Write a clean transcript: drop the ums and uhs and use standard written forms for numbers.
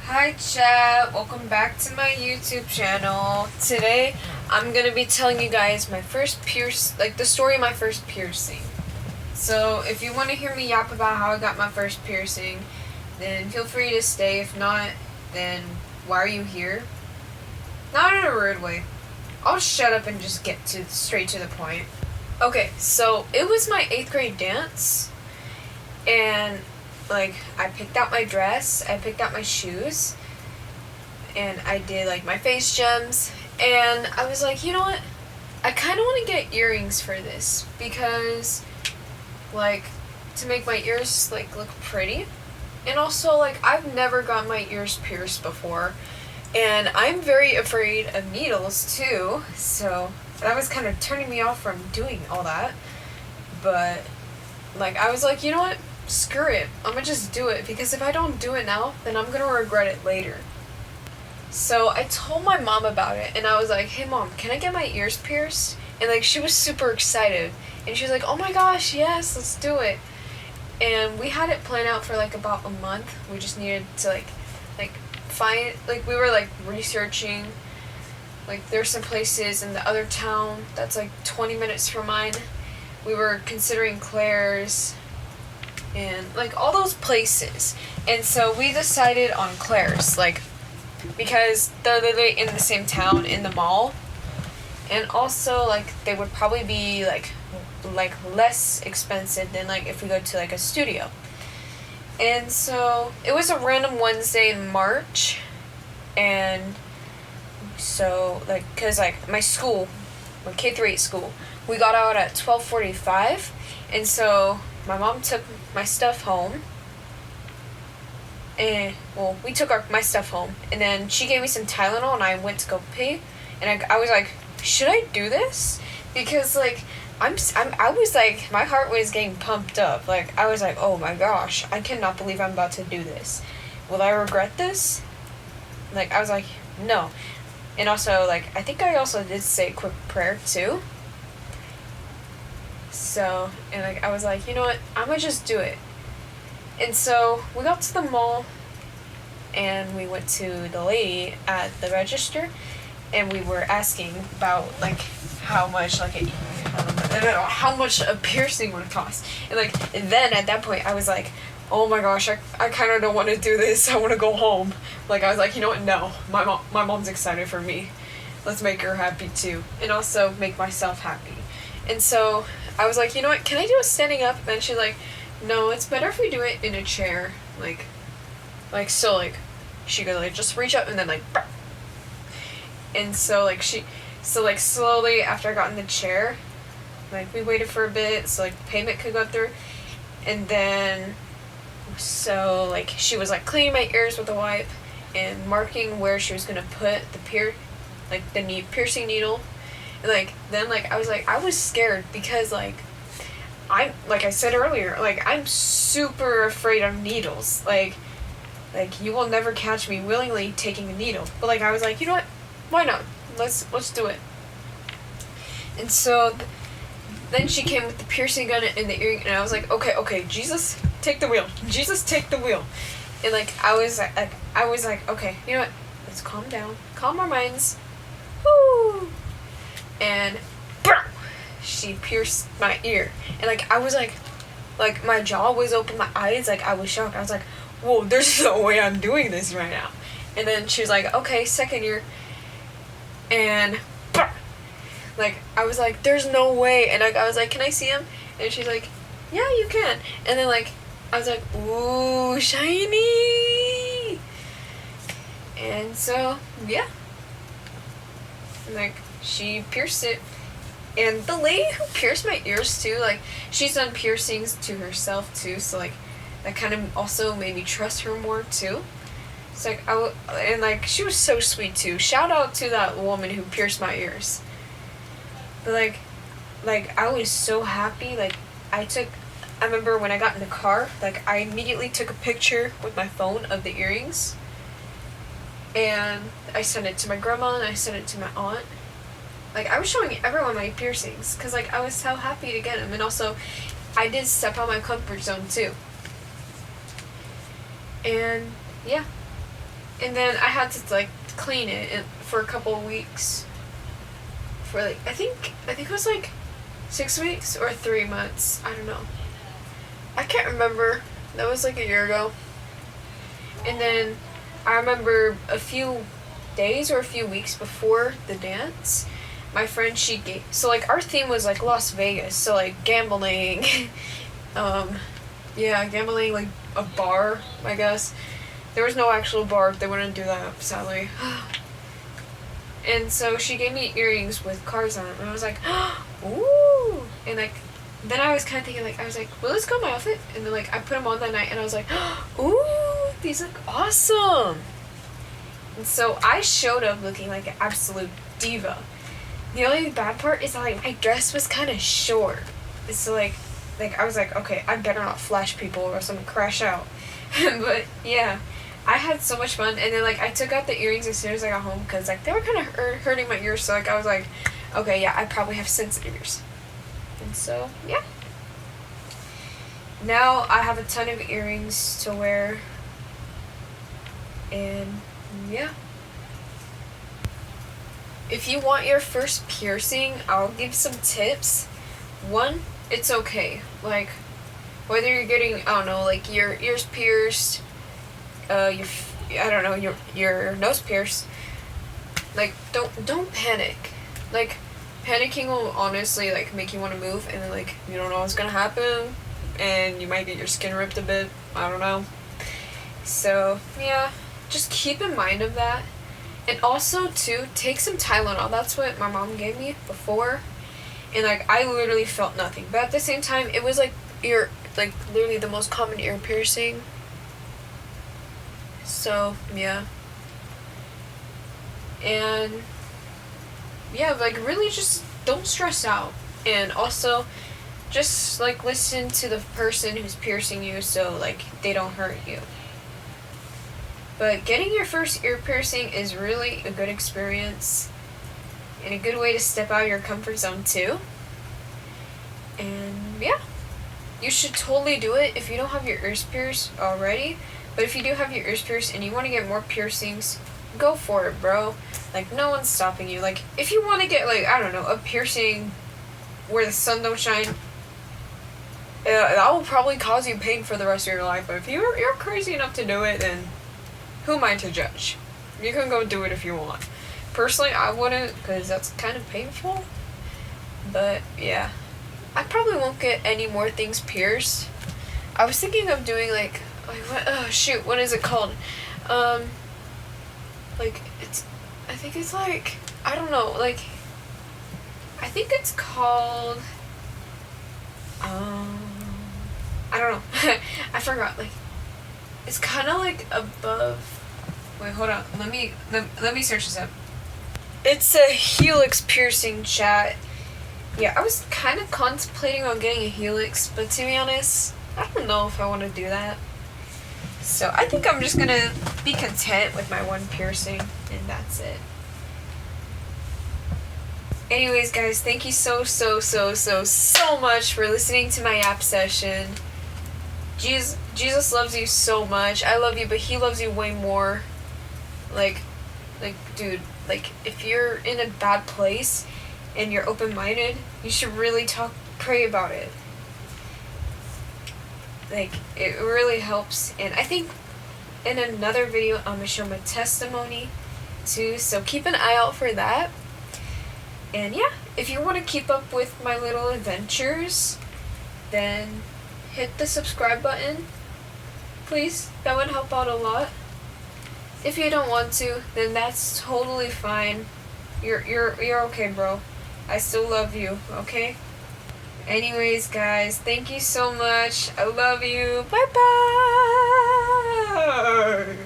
Hi chat, welcome back to my YouTube channel. Today I'm gonna be telling you guys my first the story of my first piercing. So if you want to hear me yap about how I got my first piercing, then feel free to stay. If not, then why are you here? Not in a rude way. I'll shut up and just get straight to the point. Okay, so it was my 8th grade dance, and I picked out my dress, I picked out my shoes, and I did my face gems, and I was like, you know what, I kind of want to get earrings for this because to make my ears look pretty, and also I've never got my ears pierced before, and I'm very afraid of needles too, so that was kind of turning me off from doing all that. But I was like, you know what, screw it, I'm gonna just do it, because if I don't do it now, then I'm gonna regret it later. So I told my mom about it, and I was like, hey mom, can I get my ears pierced? And she was super excited, and she was like, oh my gosh, yes, let's do it. And we had it planned out for about a month. We just needed to find, we were researching, there's some places in the other town that's 20 minutes from mine. We were considering Claire's and all those places, and so we decided on Claire's, because they're literally in the same town, in the mall, and also they would probably be less expensive than if we go to a studio. And so it was a random Wednesday in March, and so because my school, my K-8 school, we got out at 12:45, and so my mom took my stuff home, and we took my stuff home, and then she gave me some Tylenol, and I went to go pee, and I was like, should I do this? Because I was my heart was getting pumped up. I was like, oh my gosh, I cannot believe I'm about to do this. Will I regret this? I was like, no. And also I think I also did say a quick prayer too. So, and I was like, you know what, I'm gonna just do it. And so we got to the mall, and we went to the lady at the register, and we were asking about how much how much a piercing would cost. And then at that point I was like, oh my gosh, I kind of don't want to do this. I want to go home. I was like, you know what, no, my mom's excited for me. Let's make her happy too, and also make myself happy. And so I was like, you know what, can I do it standing up? And she's like, no, it's better if we do it in a chair. So she goes just reach up and then and so slowly after I got in the chair, we waited for a bit so payment could go through, and then so she was cleaning my ears with a wipe and marking where she was gonna put the piercing needle. And then I was scared because I'm I said earlier, I'm super afraid of needles. You will never catch me willingly taking a needle. But I was like, you know what? Why not? Let's do it. And so then she came with the piercing gun and the earring, and I was like, okay, Jesus, take the wheel. Jesus, take the wheel. And I was like, okay, you know what? Let's calm down. Calm our minds. Woo! And she pierced my ear, and I was my jaw was open, my eyes, I was shocked. I was like, whoa, there's no way I'm doing this right now. And then she was like, okay, second ear, and I was like, there's no way. And I was like, can I see him? And she's like, yeah, you can. And then I was like, ooh, shiny. And so yeah, she pierced it. And the lady who pierced my ears too, she's done piercings to herself too, so that kind of also made me trust her more too. It's she was so sweet too. Shout out to that woman who pierced my ears. But I was so happy. I remember when I got in the car, I immediately took a picture with my phone of the earrings, and I sent it to my grandma, and I sent it to my aunt. I was showing everyone my piercings, because I was so happy to get them. And also I did step out my comfort zone too. And yeah, And then I had to like clean it for a couple of weeks. For like I think it was like 6 weeks or 3 months. I don't know. I can't remember. That was like a year ago. And then I remember a few days or a few weeks before the dance, my friend, she gave, so like our theme was like Las Vegas, so like gambling, yeah, gambling, like a bar, I guess. There was no actual bar, they wouldn't do that, sadly. And so she gave me earrings with cars on them, and I was like, ooh, and like, then I was kind of thinking, like, I was like, will this go with my outfit? And then like, I put them on that night, and I was like, ooh, these look awesome. And so I showed up looking like an absolute diva. The only bad part is that like my dress was kind of short. So like I was like, okay, I better not flash people or else I'm gonna crash out. But yeah, I had so much fun. And then like I took out the earrings as soon as I got home because like they were kind of hurting my ears. So like I was like, okay, yeah, I probably have sensitive ears. And so yeah. Now I have a ton of earrings to wear. And yeah. If you want your first piercing, I'll give some tips. One, it's okay. Like, whether you're getting, I don't know, like your ears pierced, I don't know, your nose pierced. Like, don't panic. Like, panicking will honestly like make you want to move, and then like you don't know what's gonna happen, and you might get your skin ripped a bit. I don't know. So yeah. Just keep in mind of that. And also, too, take some Tylenol. That's what my mom gave me before. And, like, I literally felt nothing. But at the same time, it was, like, literally the most common ear piercing. So, yeah. And, yeah, like, really just don't stress out. And also, just, like, listen to the person who's piercing you so, like, they don't hurt you. But getting your first ear piercing is really a good experience and a good way to step out of your comfort zone too. And yeah, you should totally do it if you don't have your ears pierced already. But if you do have your ears pierced and you want to get more piercings, go for it, bro. Like, no one's stopping you. Like, if you want to get, like, I don't know, a piercing where the sun don't shine, that will probably cause you pain for the rest of your life. But if you're crazy enough to do it, then who am I to judge? You can go do it if you want. Personally, I wouldn't, because that's kind of painful. But, yeah. I probably won't get any more things pierced. I was thinking of doing, like what, oh, shoot, what is it called? Like, I think it's like, I don't know, like, I think it's called, I don't know. I forgot, like, it's kind of like above. Wait, hold on. Let me search this up. It's a helix piercing, chat. Yeah, I was kind of contemplating on getting a helix, but to be honest, I don't know if I want to do that. So I think I'm just gonna be content with my one piercing, and that's it. Anyways, guys, thank you so much for listening to my app session. Jesus loves you so much. I love you, but he loves you way more. Like, dude, like, if you're in a bad place and you're open-minded, you should really pray about it. Like, it really helps. And I think in another video, I'm gonna show my testimony too, so keep an eye out for that. And yeah, if you want to keep up with my little adventures, then hit the subscribe button, please. That would help out a lot. If you don't want to, then that's totally fine. You're okay, bro. I still love you, okay? Anyways, guys, thank you so much. I love you. Bye-bye.